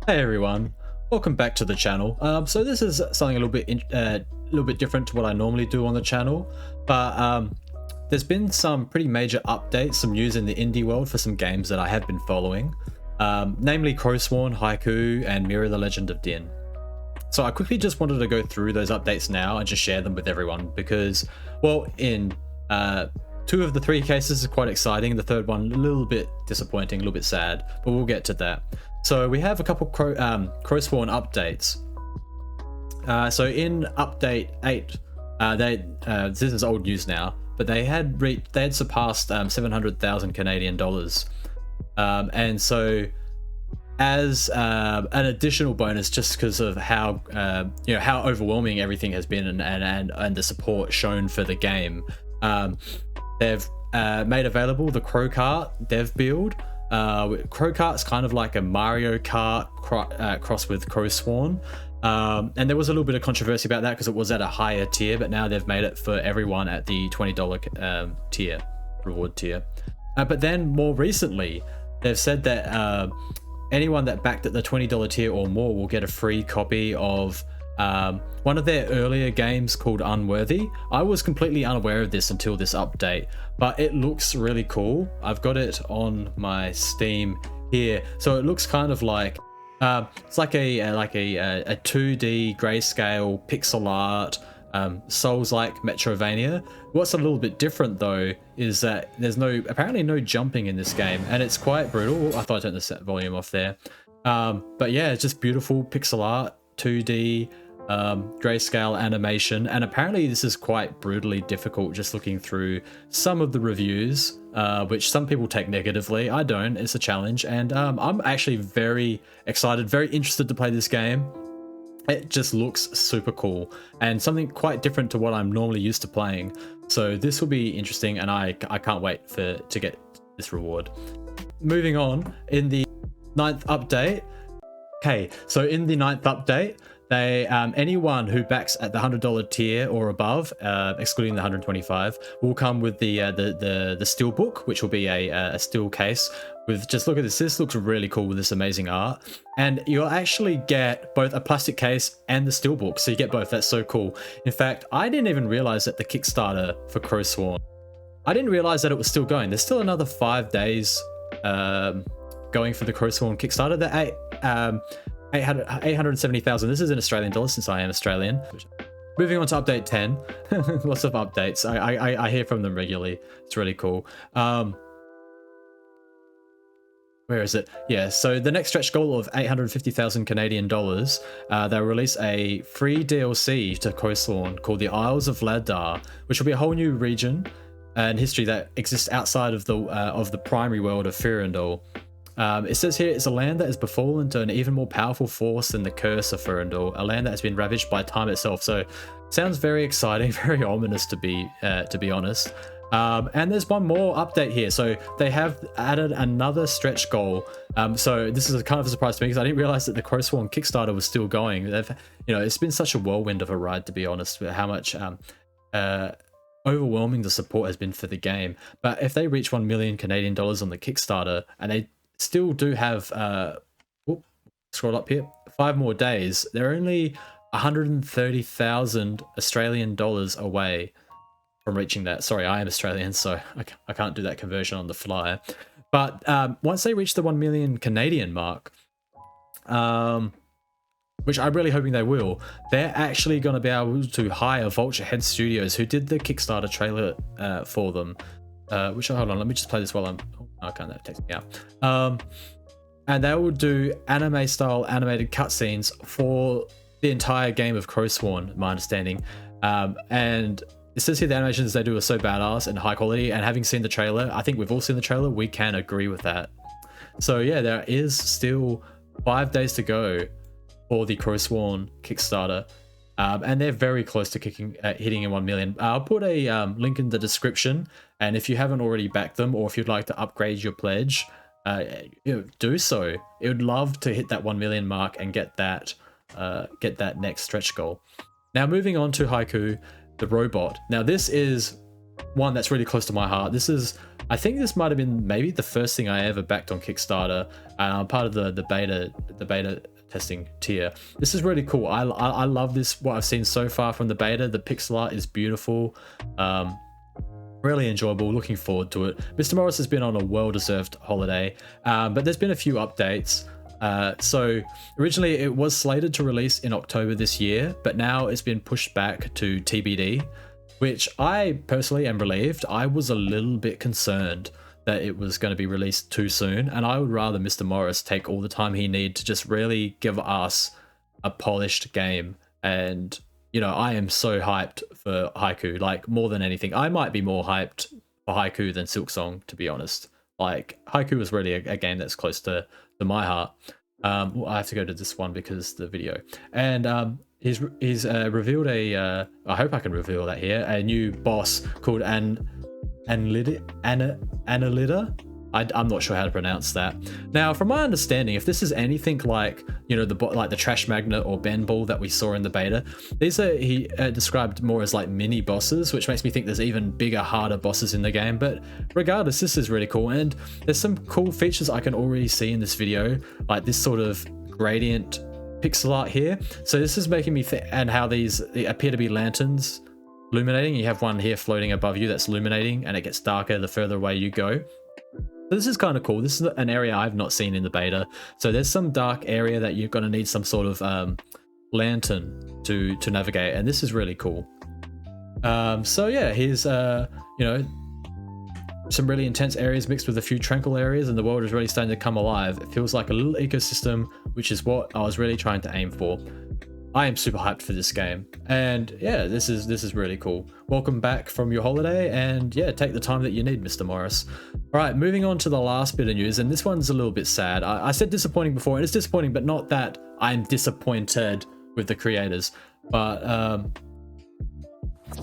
Hey everyone, welcome back to the channel. So this is something a little bit different to what I normally do on the channel, but there's been some pretty major updates, some news in the indie world for some games that I have been following, namely crowsworn, Haiku, and Mirror the Legend of Din. So I quickly just wanted to go through those updates now and just share them with everyone because, well, in two of the three cases is quite exciting. The third one a little bit disappointing, a little bit sad, but we'll get to that. So we have a couple crowsworn updates. So in update 8, this is old news now, but they had surpassed 700,000 Canadian dollars, and so as an additional bonus, just because of how how overwhelming everything has been and the support shown for the game, they've made available the Crow Kart dev build. Crow Kart's kind of like a Mario Kart cross with crowsworn, and there was a little bit of controversy about that because it was at a higher tier, but now they've made it for everyone at the $20 tier, reward tier. But then more recently, they've said that anyone that backed at the $20 tier or more will get a free copy of one of their earlier games called Unworthy. I was completely unaware of this until this update, but it looks really cool. I've got it on my Steam here, so it looks kind of like it's like a 2D grayscale pixel art Souls-like Metrovania. What's a little bit different though is that there's apparently no jumping in this game, and it's quite brutal. I thought I turned the volume off there, but yeah, it's just beautiful pixel art, 2D grayscale animation, and apparently this is quite brutally difficult. Just looking through some of the reviews, which some people take negatively, I don't. It's a challenge, and I'm actually very excited, very interested to play this game. It just looks super cool and something quite different to what I'm normally used to playing, so this will be interesting, and I can't wait to get this reward. Moving on, in the 9th update, so in the 9th update, they anyone who backs at the $100 tier or above, excluding the 125, will come with the steelbook, which will be a steel case with, just look at this. This looks really cool with this amazing art, and you'll actually get both a plastic case and the steelbook, so you get both. That's so cool. In fact, I didn't even realize that the Kickstarter for crowsworn, I didn't realize that it was still going. There's still another 5 days going for the crowsworn Kickstarter. That 870,000. This is in Australian dollars since I am Australian. Moving on to update 10. Lots of updates. I hear from them regularly. It's really cool. Where is it? Yeah, so the next stretch goal of 850,000 Canadian dollars, they'll release a free DLC to crowsworn called the Isles of Ladar, which will be a whole new region and history that exists outside of the primary world of Fyterian. It says here, it's a land that has befallen to an even more powerful force than the curse of Fyterian, a land that has been ravaged by time itself. So sounds very exciting, very ominous to be honest. And there's one more update here. So they have added another stretch goal. So this is kind of a surprise to me because I didn't realize that the crowsworn Kickstarter was still going. It's been such a whirlwind of a ride, to be honest, with how much overwhelming the support has been for the game. But if they reach 1 million Canadian dollars on the Kickstarter, and they still do have scroll up here, 5 more days, they're only 130,000 Australian dollars away from reaching that. Sorry, I am Australian, so I can't do that conversion on the fly. But once they reach the 1 million Canadian mark, which I'm really hoping they will, they're actually going to be able to hire Vulture Head Studios, who did the Kickstarter trailer for them. Which, hold on, let me just play this while I'm... Oh, I can't, that takes me out. And they will do anime-style animated cutscenes for the entire game of crowsworn, my understanding. And it says here the animations they do are so badass and high quality, and having seen the trailer, I think we've all seen the trailer, we can agree with that. So yeah, there is still 5 days to go for the crowsworn Kickstarter. And they're very close to hitting in 1 million. I'll put a link in the description, and if you haven't already backed them, or if you'd like to upgrade your pledge, do so. It would love to hit that 1 million mark and get that next stretch goal. Now moving on to Haiku, the robot. Now this is one that's really close to my heart. I think this might have been maybe the first thing I ever backed on Kickstarter. I'm part of the beta testing tier. This is really cool. I love this, what I've seen so far from the beta. The pixel art is beautiful. Really enjoyable, looking forward to it. Mr. Morris has been on a well-deserved holiday, but there's been a few updates. So originally it was slated to release in October this year, but now it's been pushed back to TBD, which I personally am relieved. I was a little bit concerned that it was going to be released too soon, and I would rather Mr. Morris take all the time he needs to just really give us a polished game. And you know, I am so hyped for Haiku, like more than anything. I might be more hyped for Haiku than Silksong, to be honest. Like Haiku was really a game that's close to my heart. Well, I have to go to this one because the video. And he's revealed a, I hope I can reveal that here, a new boss called Analyta. I'm not sure how to pronounce that. Now, from my understanding, if this is anything like, you know, the Trash Magnet or Ben Ball that we saw in the beta, these are he described more as like mini bosses, which makes me think there's even bigger, harder bosses in the game. But regardless, this is really cool, and there's some cool features I can already see in this video, like this sort of gradient pixel art here. So this is making me think, and how they appear to be lanterns illuminating. You have one here floating above you that's illuminating, and it gets darker the further away you go. This is kind of cool. This is an area I've not seen in the beta. So there's some dark area that you're going to need some sort of lantern to navigate, and this is really cool. So yeah, here's you know, some really intense areas mixed with a few tranquil areas, and the world is really starting to come alive. It feels like a little ecosystem, which is what I was really trying to aim for. I am super hyped for this game, and yeah, this is really cool. Welcome back from your holiday, and yeah, take the time that you need, Mr. Morris. All right, moving on to the last bit of news, and this one's a little bit sad. I said disappointing before, and it's disappointing, but not that I'm disappointed with the creators. But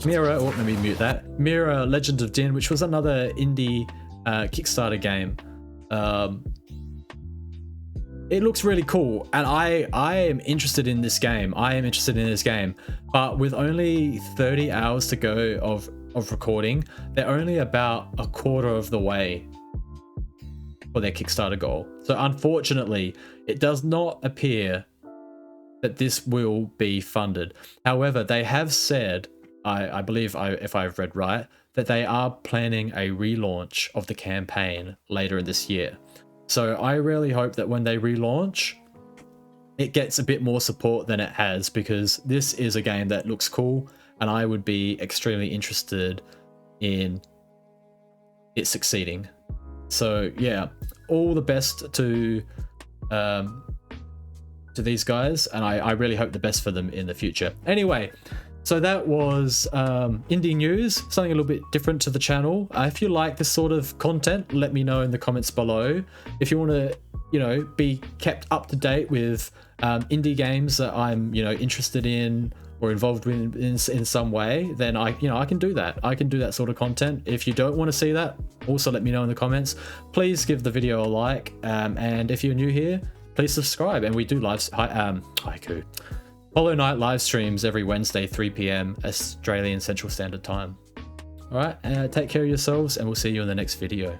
Mira, let me mute that. Mira Legend of Din, which was another indie Kickstarter game. It looks really cool, and I am interested in this game. But with only 30 hours to go of recording, they're only about a quarter of the way for their Kickstarter goal. So unfortunately, it does not appear that this will be funded. However, they have said, I believe, if I've read right, that they are planning a relaunch of the campaign later this year. So I really hope that when they relaunch, it gets a bit more support than it has, because this is a game that looks cool, and I would be extremely interested in it succeeding. So yeah, all the best to these guys, and I really hope the best for them in the future. Anyway, so that was indie news, something a little bit different to the channel. If you like this sort of content, let me know in the comments below. If you want to, you know, be kept up to date with indie games that I'm, you know, interested in or involved with in some way, then I can do that. I can do that sort of content. If you don't want to see that, also let me know in the comments. Please give the video a like, and if you're new here, please subscribe. And we do Haiku. Hollow Knight live streams every Wednesday, 3 PM Australian Central Standard Time. All right, take care of yourselves, and we'll see you in the next video.